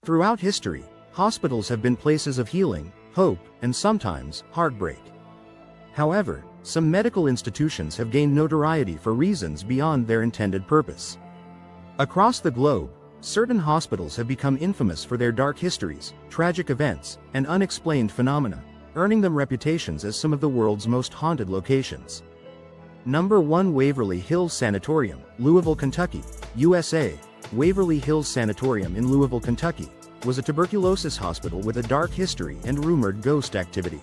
Throughout history, hospitals have been places of healing, hope, and sometimes, heartbreak. However, some medical institutions have gained notoriety for reasons beyond their intended purpose. Across the globe, certain hospitals have become infamous for their dark histories, tragic events, and unexplained phenomena, earning them reputations as some of the world's most haunted locations. Number 1. Waverly Hills Sanatorium, Louisville, Kentucky, USA. Waverly Hills Sanatorium in Louisville, Kentucky, was a tuberculosis hospital with a dark history and rumored ghost activity.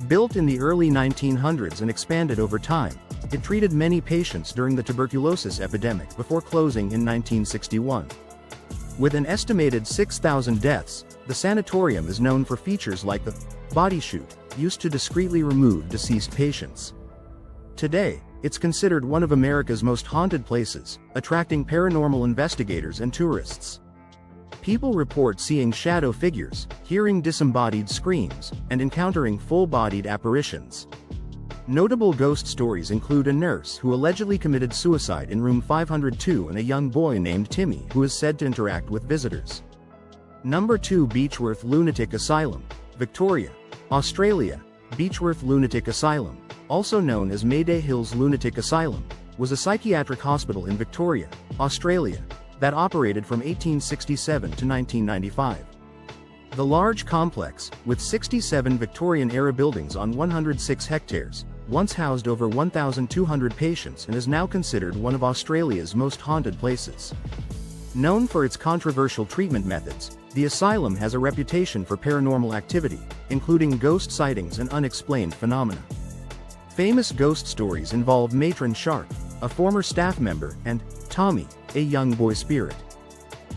Built in the early 1900s and expanded over time, it treated many patients during the tuberculosis epidemic before closing in 1961. With an estimated 6,000 deaths, the sanatorium is known for features like the body chute, used to discreetly remove deceased patients. Today, it's considered one of America's most haunted places, attracting paranormal investigators and tourists. People report seeing shadow figures, hearing disembodied screams, and encountering full-bodied apparitions. Notable ghost stories include a nurse who allegedly committed suicide in room 502 and a young boy named Timmy who is said to interact with visitors. Number 2. Beechworth Lunatic Asylum, Victoria, Australia. Beechworth Lunatic Asylum, also known as Mayday Hills Lunatic Asylum, was a psychiatric hospital in Victoria, Australia, that operated from 1867 to 1995. The large complex, with 67 Victorian-era buildings on 106 hectares, once housed over 1,200 patients and is now considered one of Australia's most haunted places. Known for its controversial treatment methods, the asylum has a reputation for paranormal activity, including ghost sightings and unexplained phenomena. Famous ghost stories involve Matron Sharp, a former staff member, and Tommy, a young boy spirit.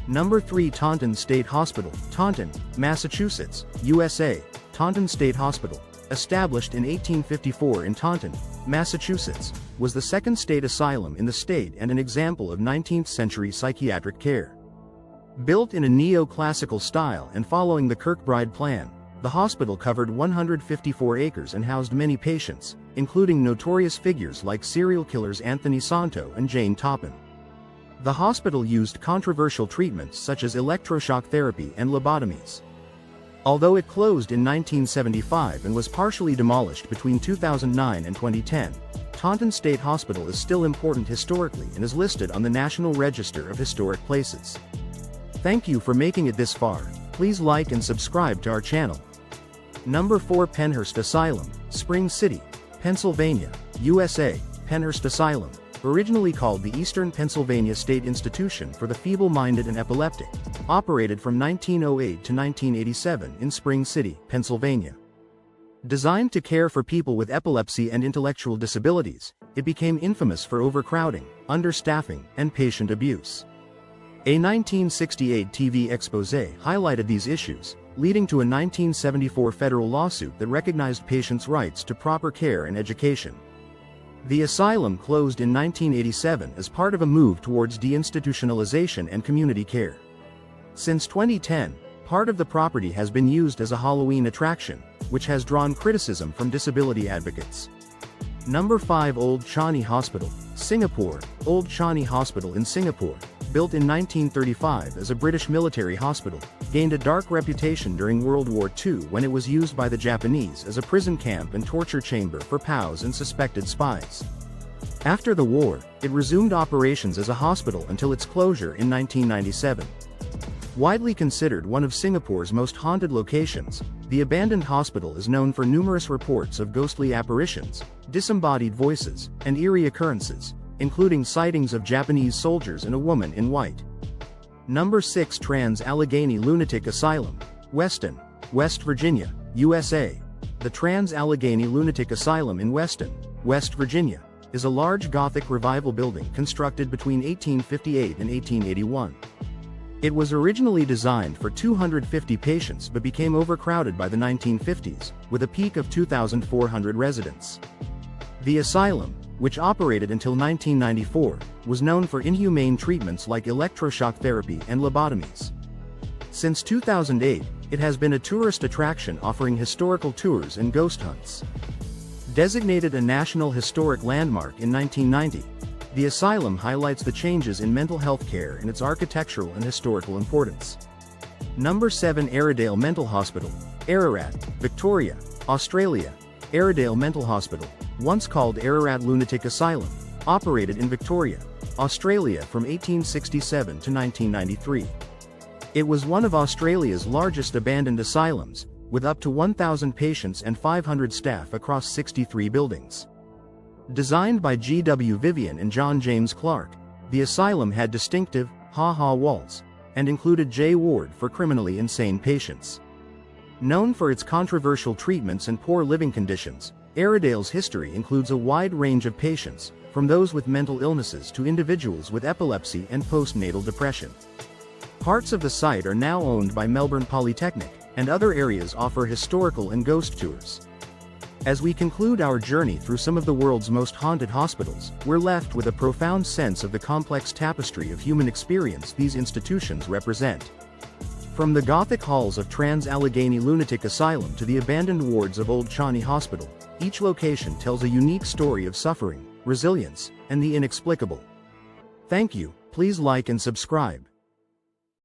Number 3. Taunton State Hospital, Taunton, Massachusetts, USA. Taunton State Hospital, established in 1854 in Taunton, Massachusetts, was the second state asylum in the state and an example of 19th-century psychiatric care. Built in a neoclassical style and following the Kirkbride plan, the hospital covered 154 acres and housed many patients, including notorious figures like serial killers Anthony Santo and Jane Toppin. The hospital used controversial treatments such as electroshock therapy and lobotomies. Although it closed in 1975 and was partially demolished between 2009 and 2010, Taunton State Hospital is still important historically and is listed on the National Register of Historic Places. Thank you for making it this far. Please like and subscribe to our channel. Number 4. Pennhurst Asylum, Spring City, Pennsylvania, USA. Pennhurst Asylum, originally called the Eastern Pennsylvania State Institution for the Feeble-Minded and Epileptic, operated from 1908 to 1987 in Spring City, Pennsylvania. Designed to care for people with epilepsy and intellectual disabilities, it became infamous for overcrowding, understaffing, and patient abuse. A 1968 TV expose highlighted these issues, leading to a 1974 federal lawsuit that recognized patients' rights to proper care and education. The asylum closed in 1987 as part of a move towards deinstitutionalization and community care. Since 2010, part of the property has been used as a Halloween attraction, which has drawn criticism from disability advocates. Number 5. Old Chani Hospital, Singapore. Old Chani Hospital in Singapore, built in 1935 as a British military hospital, gained a dark reputation during World War II when it was used by the Japanese as a prison camp and torture chamber for POWs and suspected spies. After the war, it resumed operations as a hospital until its closure in 1997. Widely considered one of Singapore's most haunted locations, the abandoned hospital is known for numerous reports of ghostly apparitions, disembodied voices, and eerie occurrences, including sightings of Japanese soldiers and a woman in white. Number 6. Trans-Allegheny Lunatic Asylum, Weston, West Virginia, USA. The Trans-Allegheny Lunatic Asylum in Weston, West Virginia, is a large Gothic Revival building constructed between 1858 and 1881. It was originally designed for 250 patients but became overcrowded by the 1950s, with a peak of 2,400 residents. The asylum, which operated until 1994, was known for inhumane treatments like electroshock therapy and lobotomies. Since 2008, it has been a tourist attraction offering historical tours and ghost hunts. Designated a National Historic Landmark in 1990, the asylum highlights the changes in mental health care and its architectural and historical importance. Number 7. Airedale Mental Hospital, Ararat, Victoria, Australia. Airedale Mental Hospital, once called Ararat Lunatic Asylum, operated in Victoria, Australia from 1867 to 1993. It was one of Australia's largest abandoned asylums, with up to 1,000 patients and 500 staff across 63 buildings. Designed by G.W. Vivian and John James Clark, the asylum had distinctive, ha-ha walls, and included J ward for criminally insane patients. Known for its controversial treatments and poor living conditions, Airedale's history includes a wide range of patients, from those with mental illnesses to individuals with epilepsy and postnatal depression. Parts of the site are now owned by Melbourne Polytechnic, and other areas offer historical and ghost tours. As we conclude our journey through some of the world's most haunted hospitals, we're left with a profound sense of the complex tapestry of human experience these institutions represent. From the Gothic halls of Trans-Allegheny Lunatic Asylum to the abandoned wards of Old Shawnee Hospital, each location tells a unique story of suffering, resilience, and the inexplicable. Thank you. Please like and subscribe.